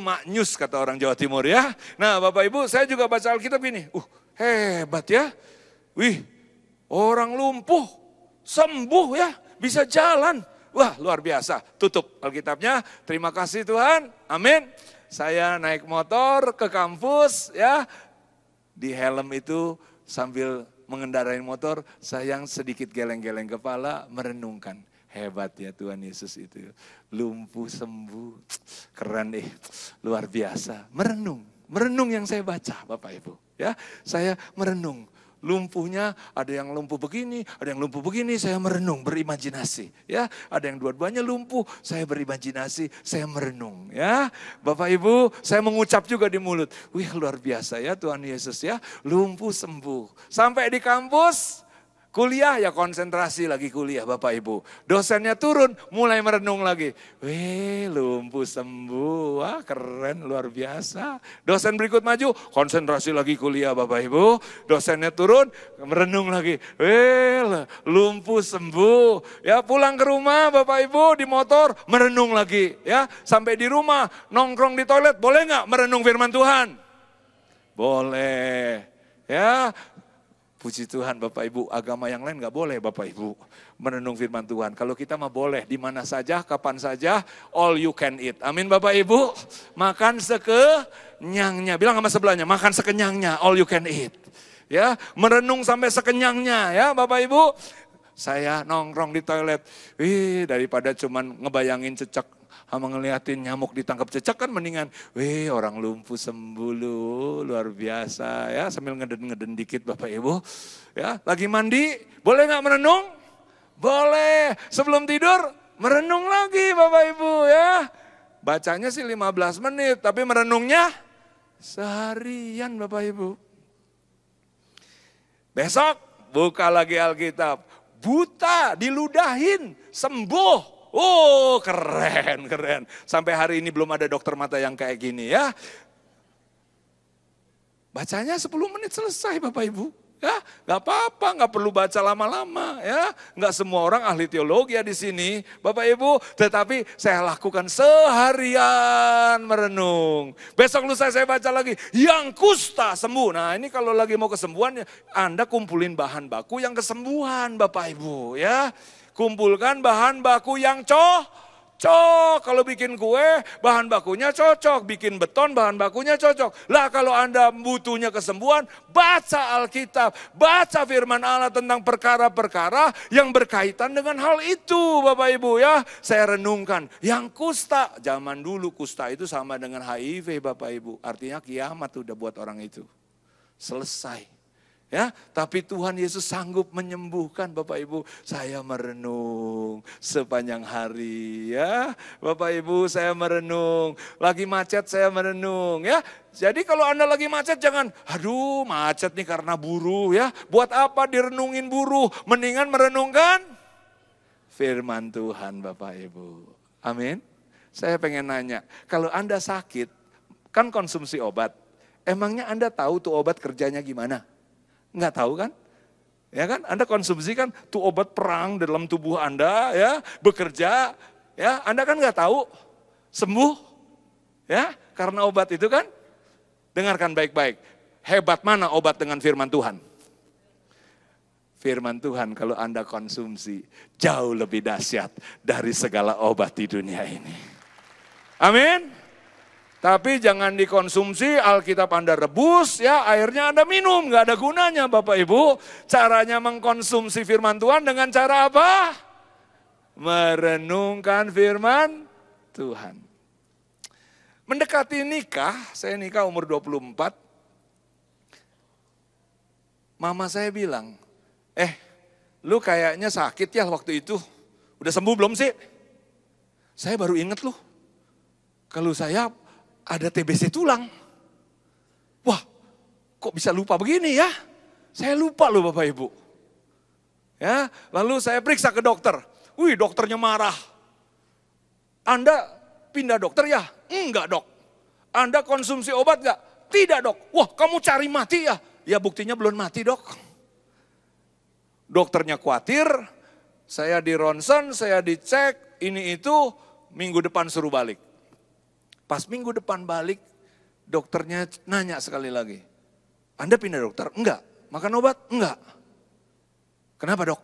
maknyus kata orang Jawa Timur ya. Nah Bapak Ibu, saya juga baca Alkitab gini. Hebat ya. Wih, orang lumpuh, sembuh ya, bisa jalan. Wah luar biasa, tutup Alkitabnya, terima kasih Tuhan, amin. Saya naik motor ke kampus ya, di helm itu sambil mengendarai motor, saya sedikit geleng-geleng kepala, merenungkan. Hebat ya Tuhan Yesus itu, lumpuh sembuh, keren luar biasa. Merenung yang saya baca Bapak Ibu. Ya, saya merenung. Lumpuhnya, ada yang lumpuh begini, ada yang lumpuh begini, saya merenung, berimajinasi. Ya, ada yang dua-duanya lumpuh, saya berimajinasi, saya merenung. Ya, Bapak Ibu, saya mengucap juga di mulut. Wih, luar biasa ya Tuhan Yesus ya, lumpuh sembuh. Sampai di kampus, kuliah ya konsentrasi lagi kuliah Bapak Ibu. Dosennya turun, mulai merenung lagi. Wih, lumpuh sembuh, wah keren, luar biasa. Dosen berikut maju, konsentrasi lagi kuliah Bapak Ibu. Dosennya turun, merenung lagi. Wih, lumpuh sembuh. Ya pulang ke rumah Bapak Ibu di motor, merenung lagi. Ya sampai di rumah, nongkrong di toilet, boleh nggak merenung firman Tuhan? Boleh. Ya. Puji Tuhan Bapak Ibu, agama yang lain gak boleh Bapak Ibu merenung firman Tuhan. Kalau kita mah boleh, di mana saja, kapan saja, all you can eat. Amin Bapak Ibu, makan sekenyangnya. Bilang sama sebelahnya, makan sekenyangnya, all you can eat. Ya, merenung sampai sekenyangnya ya Bapak Ibu. Saya nongkrong di toilet, daripada cuman ngebayangin cecek sama ngeliatin nyamuk ditangkap cecak kan mendingan, orang lumpuh sembuh luar biasa ya, sambil ngeden-ngeden dikit Bapak Ibu. Ya, lagi mandi, boleh nggak merenung? Boleh. Sebelum tidur, merenung lagi Bapak Ibu ya. Bacanya sih 15 menit, tapi merenungnya Seharian Bapak Ibu. Besok buka lagi Alkitab. Buta diludahin, sembuh. Oh keren. Sampai hari ini belum ada dokter mata yang kayak gini ya. Bacanya 10 menit selesai Bapak Ibu. Ya, nggak apa-apa, nggak perlu baca lama-lama ya. Nggak semua orang ahli teologi ya di sini, Bapak Ibu. Tetapi saya lakukan seharian merenung. Besok lusa saya baca lagi, yang kusta sembuh. Nah ini kalau lagi mau kesembuhan, Anda kumpulin bahan baku yang kesembuhan Bapak Ibu ya. Kumpulkan bahan baku yang cocok. Kalau bikin kue, bahan bakunya cocok. Bikin beton, bahan bakunya cocok. Lah kalau Anda butuhnya kesembuhan, baca Alkitab. Baca firman Allah tentang perkara-perkara yang berkaitan dengan hal itu Bapak Ibu ya. Saya renungkan, yang kusta. Zaman dulu kusta itu sama dengan HIV Bapak Ibu. Artinya kiamat udah buat orang itu. Selesai. Ya, tapi Tuhan Yesus sanggup menyembuhkan Bapak Ibu. Saya merenung sepanjang hari ya. Bapak Ibu saya merenung. Lagi macet saya merenung ya. Jadi kalau Anda lagi macet jangan, aduh macet nih karena buruh ya. Buat apa direnungin buruh? Mendingan merenungkan firman Tuhan Bapak Ibu. Amin. Saya pengen nanya, kalau Anda sakit, kan konsumsi obat. Emangnya Anda tahu tuh obat kerjanya gimana? Enggak tahu kan? Ya kan? Anda konsumsi kan tuh obat perang dalam tubuh Anda ya, bekerja ya, Anda kan enggak tahu sembuh ya, karena obat itu kan. Dengarkan baik-baik. Hebat mana obat dengan firman Tuhan? Firman Tuhan kalau Anda konsumsi jauh lebih dahsyat dari segala obat di dunia ini. Amin. Tapi jangan dikonsumsi, Alkitab Anda rebus, ya airnya Anda minum, gak ada gunanya Bapak Ibu. Caranya mengkonsumsi firman Tuhan dengan cara apa? Merenungkan firman Tuhan. Mendekati nikah, saya nikah umur 24. Mama saya bilang, lu kayaknya sakit ya waktu itu. Udah sembuh belum sih? Saya baru inget loh, kalau saya ada TBC tulang. Wah, kok bisa lupa begini ya? Saya lupa loh Bapak Ibu. Ya, lalu saya periksa ke dokter. Wih, dokternya marah. Anda pindah dokter ya? Enggak dok. Anda konsumsi obat enggak? Tidak dok. Wah, kamu cari mati ya? Ya buktinya belum mati dok. Dokternya khawatir, saya di ronsen, saya dicek, ini itu, minggu depan suruh balik. Pas minggu depan balik, dokternya nanya sekali lagi. Anda pindah dokter? Enggak. Makan obat? Enggak. Kenapa dok?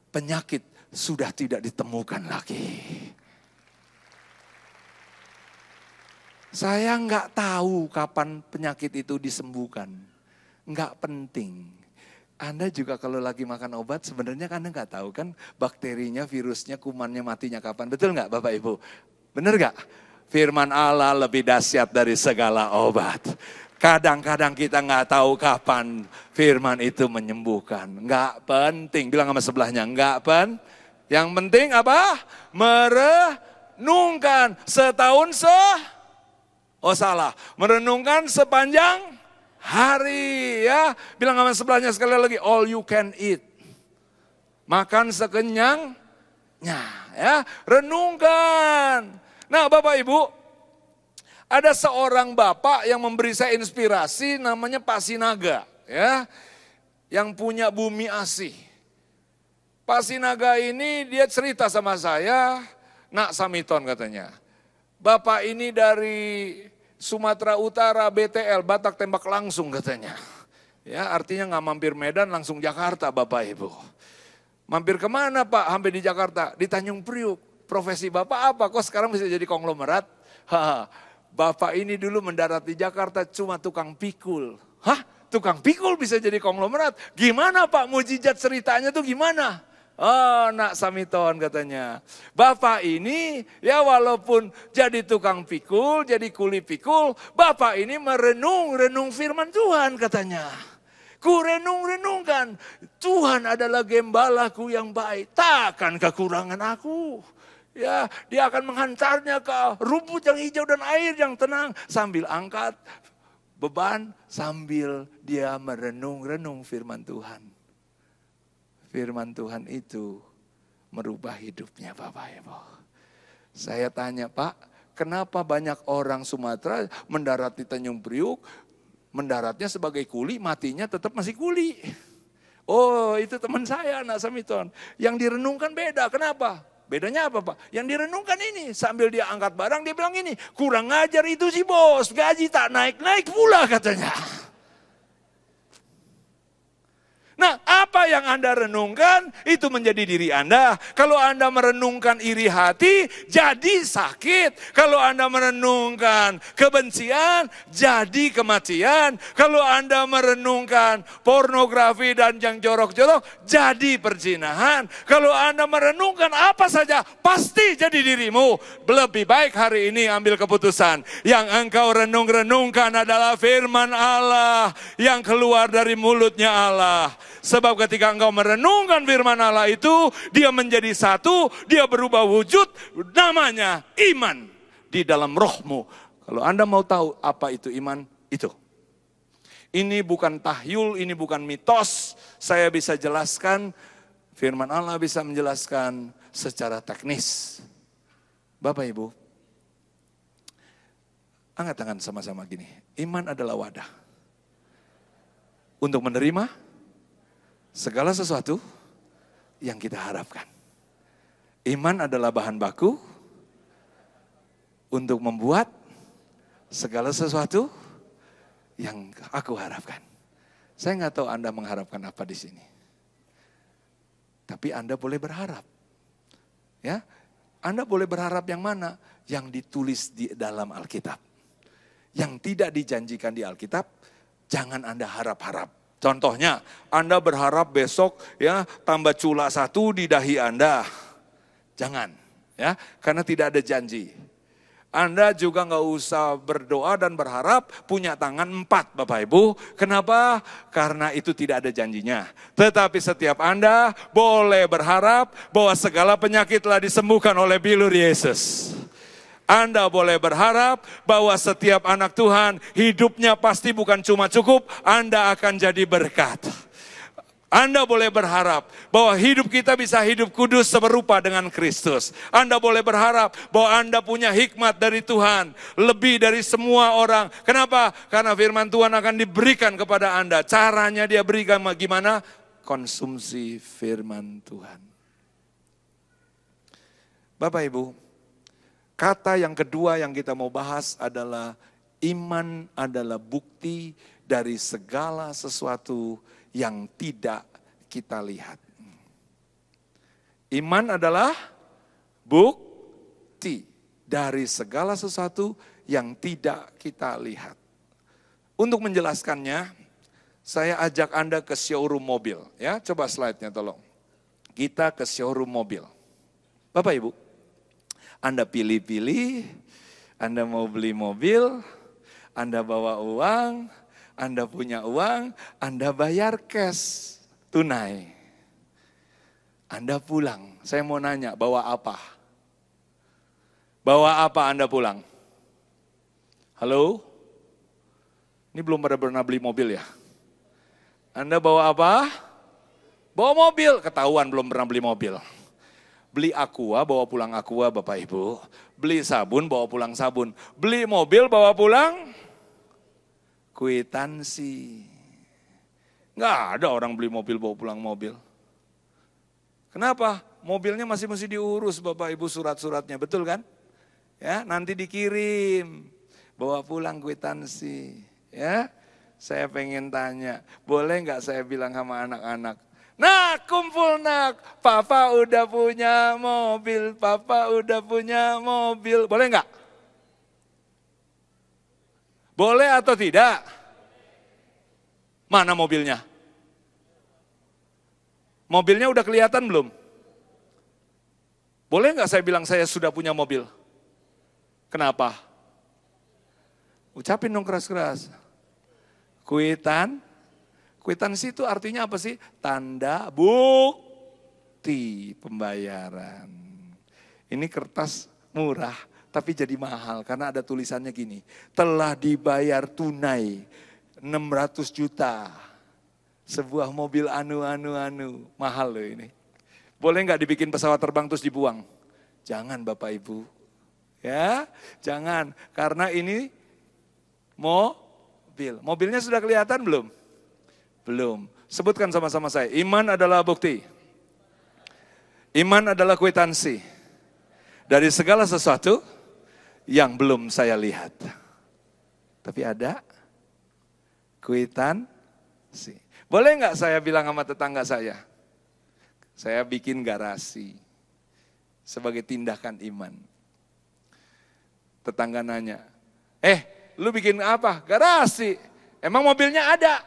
Penyakit sudah tidak ditemukan lagi. Saya enggak tahu kapan penyakit itu disembuhkan. Enggak penting. Anda juga kalau lagi makan obat sebenarnya Anda enggak tahu kan bakterinya, virusnya, kumannya matinya kapan. Betul enggak Bapak Ibu? Benar enggak? Firman Allah lebih dahsyat dari segala obat. Kadang-kadang kita nggak tahu kapan firman itu menyembuhkan. Nggak penting, bilang sama sebelahnya, nggak Yang penting apa? Merenungkan setahun merenungkan sepanjang hari ya. Bilang sama sebelahnya sekali lagi, all you can eat. Makan sekenyangnya ya, renungkan. Nah Bapak Ibu, ada seorang bapak yang memberi saya inspirasi namanya Pak Sinaga. Ya, yang punya Bumi Asih. Pak Sinaga ini dia cerita sama saya, Nak Samiton katanya. Bapak ini dari Sumatera Utara, BTL, Batak Tembak Langsung katanya. Ya, artinya nggak mampir Medan langsung Jakarta Bapak Ibu. Mampir kemana Pak? Hampir di Jakarta, di Tanjung Priuk. Profesi Bapak apa? Kok sekarang bisa jadi konglomerat? Bapak ini dulu mendarat di Jakarta cuma tukang pikul. Hah? Tukang pikul bisa jadi konglomerat? Gimana Pak mujizat ceritanya tuh gimana? Oh Nak Samiton katanya. Bapak ini ya walaupun jadi tukang pikul, jadi kuli pikul. Bapak ini merenung firman Tuhan katanya. Ku renungkan Tuhan adalah gembalaku yang baik. Takkan kekurangan aku. Ya, dia akan menghantarnya ke rumput yang hijau dan air yang tenang sambil angkat beban sambil dia merenung-renung firman Tuhan. Firman Tuhan itu merubah hidupnya Bapak Ibu. Saya tanya, Pak, kenapa banyak orang Sumatera mendarat di Tanjung Priuk, mendaratnya sebagai kuli, matinya tetap masih kuli. Oh, itu teman saya, anak Samiton. Yang direnungkan beda, kenapa? Bedanya apa Pak? Yang direnungkan ini, sambil dia angkat barang, dia bilang ini, kurang ngajar itu sih bos, gaji tak naik-naik pula katanya. Nah, apa yang Anda renungkan, itu menjadi diri Anda. Kalau Anda merenungkan iri hati, jadi sakit. Kalau Anda merenungkan kebencian, jadi kematian. Kalau Anda merenungkan pornografi dan yang jorok-jorok, jadi perzinahan. Kalau Anda merenungkan apa saja, pasti jadi dirimu. Lebih baik hari ini ambil keputusan. Yang engkau renungkan adalah firman Allah yang keluar dari mulutnya Allah. Sebab ketika engkau merenungkan firman Allah itu, dia menjadi satu, dia berubah wujud, namanya iman di dalam rohmu. Kalau Anda mau tahu apa itu iman, itu. Ini bukan tahyul, ini bukan mitos. Saya bisa jelaskan, firman Allah bisa menjelaskan secara teknis. Bapak Ibu, angkat tangan sama-sama gini. Iman adalah wadah untuk menerima segala sesuatu yang kita harapkan. Iman adalah bahan baku untuk membuat segala sesuatu yang aku harapkan. Saya nggak tahu Anda mengharapkan apa di sini. Tapi Anda boleh berharap. Ya, Anda boleh berharap yang mana? Yang ditulis di dalam Alkitab. Yang tidak dijanjikan di Alkitab, jangan Anda harap-harap. Contohnya, Anda berharap besok ya tambah cula 1 di dahi Anda. Jangan, ya, karena tidak ada janji. Anda juga nggak usah berdoa dan berharap punya tangan 4, Bapak Ibu. Kenapa? Karena itu tidak ada janjinya. Tetapi setiap Anda boleh berharap bahwa segala penyakit telah disembuhkan oleh bilur Yesus. Anda boleh berharap bahwa setiap anak Tuhan hidupnya pasti bukan cuma cukup, Anda akan jadi berkat. Anda boleh berharap bahwa hidup kita bisa hidup kudus serupa dengan Kristus. Anda boleh berharap bahwa Anda punya hikmat dari Tuhan, lebih dari semua orang. Kenapa? Karena firman Tuhan akan diberikan kepada Anda. Caranya dia berikan bagaimana? Konsumsi firman Tuhan. Bapak Ibu, kata yang kedua yang kita mau bahas adalah iman adalah bukti dari segala sesuatu yang tidak kita lihat. Iman adalah bukti dari segala sesuatu yang tidak kita lihat. Untuk menjelaskannya, saya ajak Anda ke showroom mobil. Ya, coba slide-nya tolong. Kita ke showroom mobil. Bapak Ibu, Anda pilih-pilih, Anda mau beli mobil, Anda bawa uang, Anda punya uang, Anda bayar cash, tunai. Anda pulang, saya mau nanya, bawa apa? Bawa apa Anda pulang? Halo? Ini belum pernah beli mobil ya? Anda bawa apa? Bawa mobil, ketahuan belum pernah beli mobil. Beli Aqua, bawa pulang Aqua Bapak Ibu. Beli sabun, bawa pulang sabun. Beli mobil, bawa pulang kwitansi. Nggak ada orang beli mobil, bawa pulang mobil. Kenapa? Mobilnya masih mesti diurus Bapak Ibu surat-suratnya, betul kan? Ya, nanti dikirim, bawa pulang kwitansi. Ya, saya pengen tanya, boleh nggak saya bilang sama anak-anak? Nah, kumpul nak, papa udah punya mobil, papa udah punya mobil. Boleh nggak? Boleh atau tidak? Mana mobilnya? Mobilnya udah kelihatan belum? Boleh nggak saya bilang saya sudah punya mobil? Kenapa? Ucapin dong keras-keras. Kwitansi itu artinya apa sih? Tanda bukti pembayaran. Ini kertas murah, tapi jadi mahal karena ada tulisannya gini, telah dibayar tunai 600 juta. Sebuah mobil anu, mahal loh ini. Boleh nggak dibikin pesawat terbang terus dibuang? Jangan Bapak Ibu. Ya, jangan. Karena ini mobil. Mobilnya sudah kelihatan belum? Belum. Sebutkan sama-sama saya. Iman adalah bukti. Iman adalah kwitansi. Dari segala sesuatu yang belum saya lihat. Tapi ada kwitansi. Boleh nggak saya bilang sama tetangga saya bikin garasi sebagai tindakan iman. Tetangga nanya, lu bikin apa? Garasi. Emang mobilnya ada?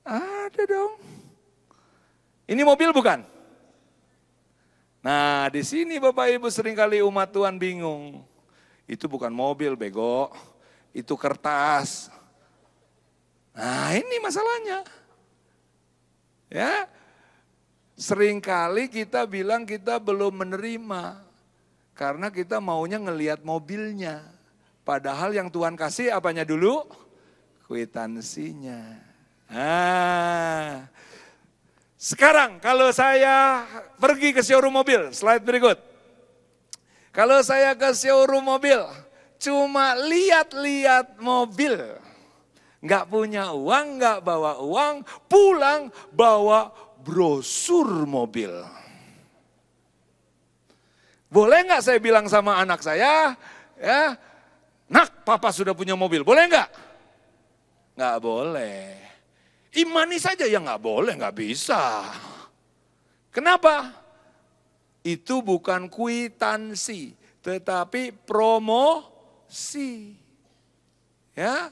Ada dong. Ini mobil bukan? Nah, di sini Bapak Ibu seringkali umat Tuhan bingung. Itu bukan mobil, bego. Itu kertas. Nah, ini masalahnya. Ya. Seringkali kita bilang kita belum menerima. Karena kita maunya ngelihat mobilnya. Padahal yang Tuhan kasih apanya dulu? Kwitansinya. Nah, sekarang kalau saya pergi ke showroom mobil, slide berikut. Kalau saya ke showroom mobil, cuma lihat-lihat mobil. Nggak punya uang, nggak bawa uang, pulang bawa brosur mobil. Boleh nggak saya bilang sama anak saya, ya, nak papa sudah punya mobil, boleh nggak? Nggak boleh. Imani saja ya nggak boleh, nggak bisa. Kenapa? Itu bukan kwitansi, tetapi promosi. Ya.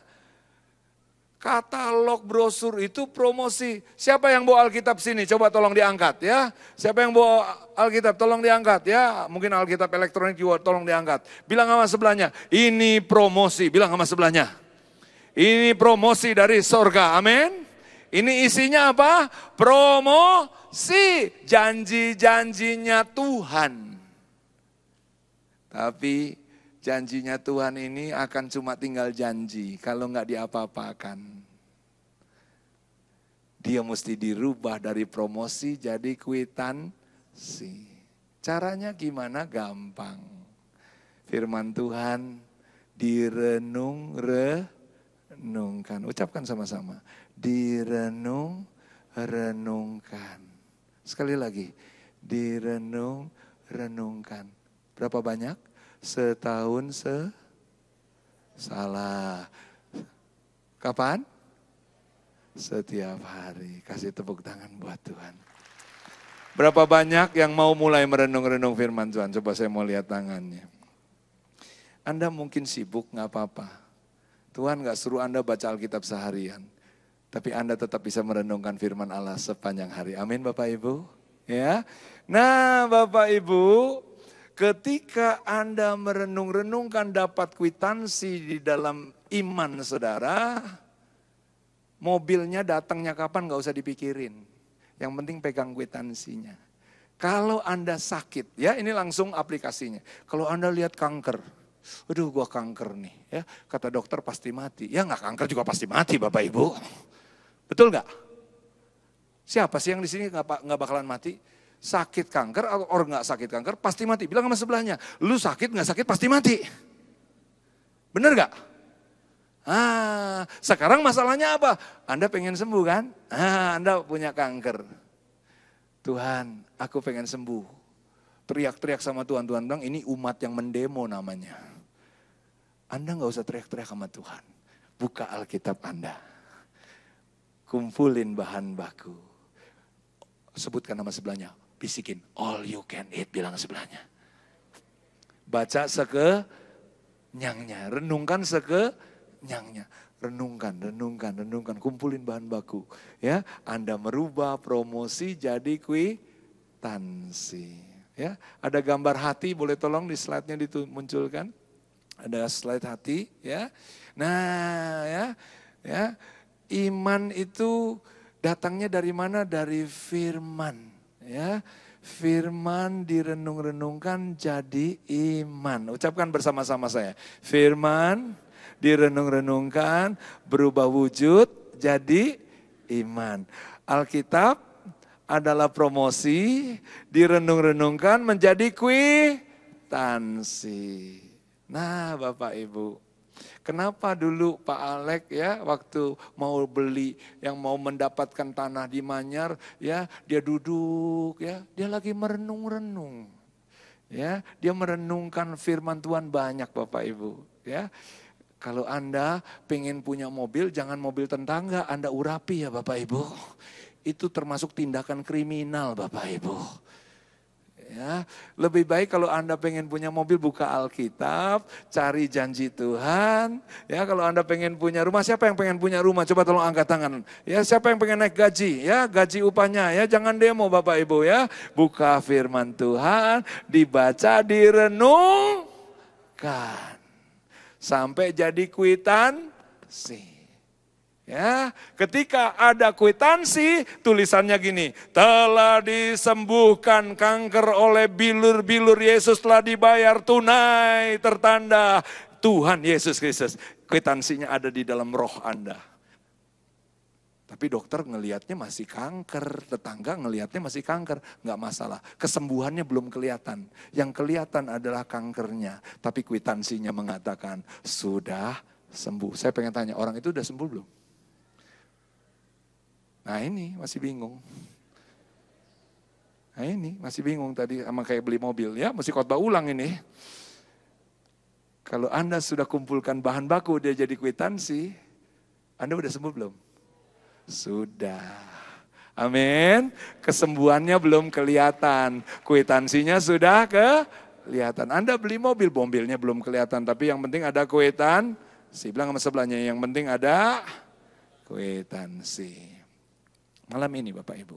Katalog brosur itu promosi. Siapa yang bawa Alkitab sini? Coba tolong diangkat ya. Siapa yang bawa Alkitab? Tolong diangkat ya. Mungkin Alkitab elektronik juga tolong diangkat. Bilang sama sebelahnya, ini promosi. Bilang sama sebelahnya, ini promosi dari sorga. Amin. Ini isinya apa? Promosi. Janji-janjinya Tuhan. Tapi janjinya Tuhan ini akan cuma tinggal janji kalau nggak diapa-apakan. Dia mesti dirubah dari promosi jadi kwitansi. Caranya gimana? Gampang. Firman Tuhan direnung-renungkan. Ucapkan sama-sama. Direnung-renungkan. Sekali lagi. Direnung-renungkan. Berapa banyak? Setahun salah. Kapan? Setiap hari. Kasih tepuk tangan buat Tuhan. Berapa banyak yang mau mulai merenung-renung firman Tuhan? Coba saya mau lihat tangannya. Anda mungkin sibuk, gak apa-apa. Tuhan gak suruh Anda baca Alkitab seharian. Tapi Anda tetap bisa merenungkan firman Allah sepanjang hari. Amin Bapak Ibu. Ya. Nah Bapak Ibu, ketika Anda merenung-renungkan dapat kwitansi di dalam iman saudara, mobilnya datangnya kapan gak usah dipikirin. Yang penting pegang kwitansinya. Kalau Anda sakit, ya ini langsung aplikasinya. Kalau Anda lihat kanker, aduh gua kanker nih, ya kata dokter pasti mati. Ya gak kanker juga pasti mati Bapak Ibu. Betul gak? Siapa sih yang di sini gak bakalan mati? Sakit kanker atau orang gak sakit kanker pasti mati. Bilang sama sebelahnya, lu sakit gak sakit pasti mati. Bener gak? Sekarang masalahnya apa? Anda pengen sembuh kan? Anda punya kanker. Tuhan, aku pengen sembuh. Teriak-teriak sama Tuhan. Tuhan bilang ini umat yang mendemo namanya. Anda gak usah teriak-teriak sama Tuhan. Buka Alkitab Anda. Kumpulin bahan baku. Sebutkan nama sebelahnya. Bisikin, all you can eat, bilang sebelahnya. Baca sekenyangnya, renungkan sekenyangnya. Renungkan, kumpulin bahan baku. Ya, Anda merubah promosi jadi kwitansi. Ya, ada gambar hati, boleh tolong di slide-nya dimunculkan. Ada slide hati, ya. Nah, ya, iman itu datangnya dari mana? Dari firman. Ya, Firman direnung-renungkan jadi iman. Ucapkan bersama-sama saya. Firman direnung-renungkan berubah wujud jadi iman. Alkitab adalah promosi, direnung-renungkan menjadi kwitansi. Nah Bapak Ibu, kenapa dulu Pak Alek ya waktu mau beli yang mau mendapatkan tanah di Manyar ya dia duduk ya dia lagi merenung-renung ya dia merenungkan firman Tuhan banyak Bapak Ibu ya. Kalau Anda pengen punya mobil jangan mobil tetangga Anda urapi ya Bapak Ibu. Itu termasuk tindakan kriminal Bapak Ibu. Ya, lebih baik kalau Anda pengen punya mobil buka Alkitab, cari janji Tuhan. Ya, kalau Anda pengen punya rumah, siapa yang pengen punya rumah? Coba tolong angkat tangan. Ya, siapa yang pengen naik gaji? Ya, gaji upahnya. Ya, jangan demo Bapak Ibu ya. Buka firman Tuhan, dibaca, direnungkan. Sampai jadi kwitansi. Ya, ketika ada kwitansi, tulisannya gini, telah disembuhkan kanker oleh bilur-bilur Yesus telah dibayar tunai, tertanda Tuhan Yesus Kristus. Kwitansinya ada di dalam roh Anda. Tapi dokter ngelihatnya masih kanker, tetangga ngelihatnya masih kanker, nggak masalah. Kesembuhannya belum kelihatan. Yang kelihatan adalah kankernya, tapi kwitansinya mengatakan sudah sembuh. Saya pengen tanya, orang itu udah sembuh belum? Nah ini masih bingung. Nah ini masih bingung tadi sama kayak beli mobil. Ya mesti khotbah ulang ini. Kalau Anda sudah kumpulkan bahan baku dia jadi kwitansi. Anda udah sembuh belum? Sudah. Amin. Kesembuhannya belum kelihatan. Kwitansinya sudah kelihatan. Anda beli mobil, mobilnya belum kelihatan. Tapi yang penting ada kwitansi. Bilang sama sebelahnya yang penting ada kwitansi. Malam ini Bapak Ibu,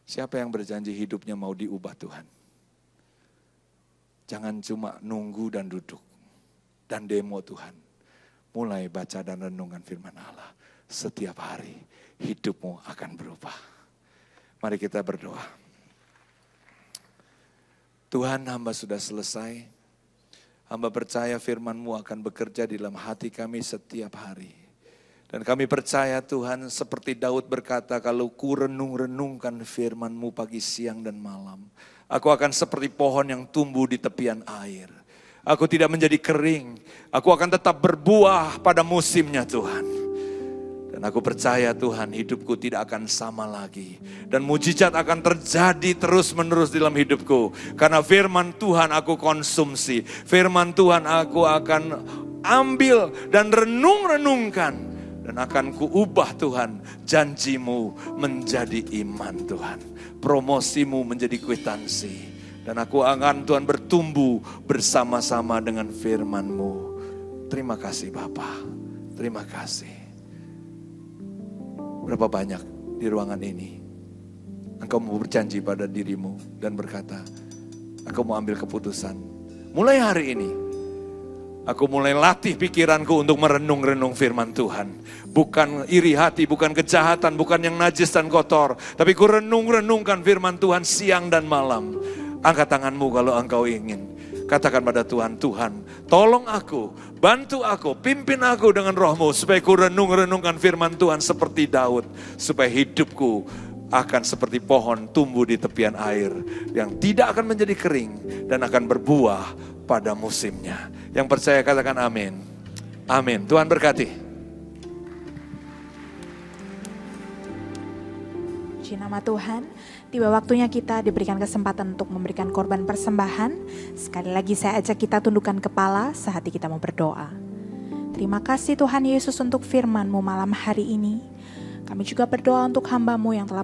siapa yang berjanji hidupnya mau diubah Tuhan? Jangan cuma nunggu dan duduk dan demo Tuhan. Mulai baca dan renungkan firman Allah. Setiap hari hidupmu akan berubah. Mari kita berdoa. Tuhan, hamba sudah selesai. Hamba percaya firman-Mu akan bekerja di dalam hati kami setiap hari. Dan kami percaya Tuhan seperti Daud berkata, kalau ku renung-renungkan firman-Mu pagi, siang, dan malam. Aku akan seperti pohon yang tumbuh di tepian air. Aku tidak menjadi kering. Aku akan tetap berbuah pada musimnya Tuhan. Dan aku percaya Tuhan hidupku tidak akan sama lagi. Dan mujizat akan terjadi terus-menerus dalam hidupku. Karena firman Tuhan aku konsumsi. Firman Tuhan aku akan ambil dan renung-renungkan. Dan akan kuubah Tuhan janjimu menjadi iman Tuhan. Promosimu menjadi kwitansi. Dan aku akan Tuhan bertumbuh bersama-sama dengan firman-Mu. Terima kasih Bapa. Terima kasih. Berapa banyak di ruangan ini engkau mau berjanji pada dirimu dan berkata, aku mau ambil keputusan. Mulai hari ini aku mulai latih pikiranku untuk merenung-renung firman Tuhan. Bukan iri hati, bukan kejahatan, bukan yang najis dan kotor. Tapi ku renung-renungkan firman Tuhan siang dan malam. Angkat tanganmu kalau engkau ingin. Katakan pada Tuhan, Tuhan tolong aku, bantu aku, pimpin aku dengan roh-Mu. Supaya ku renung-renungkan firman Tuhan seperti Daud. Supaya hidupku akan seperti pohon tumbuh di tepian air. Yang tidak akan menjadi kering dan akan berbuah pada musimnya. Yang percaya katakan amin. Amin. Tuhan berkati. Puji nama Tuhan, tiba waktunya kita diberikan kesempatan untuk memberikan korban persembahan. Sekali lagi saya ajak kita tundukkan kepala, sehati kita mau berdoa. Terima kasih Tuhan Yesus untuk firman-Mu malam hari ini. Kami juga berdoa untuk hamba-Mu yang telah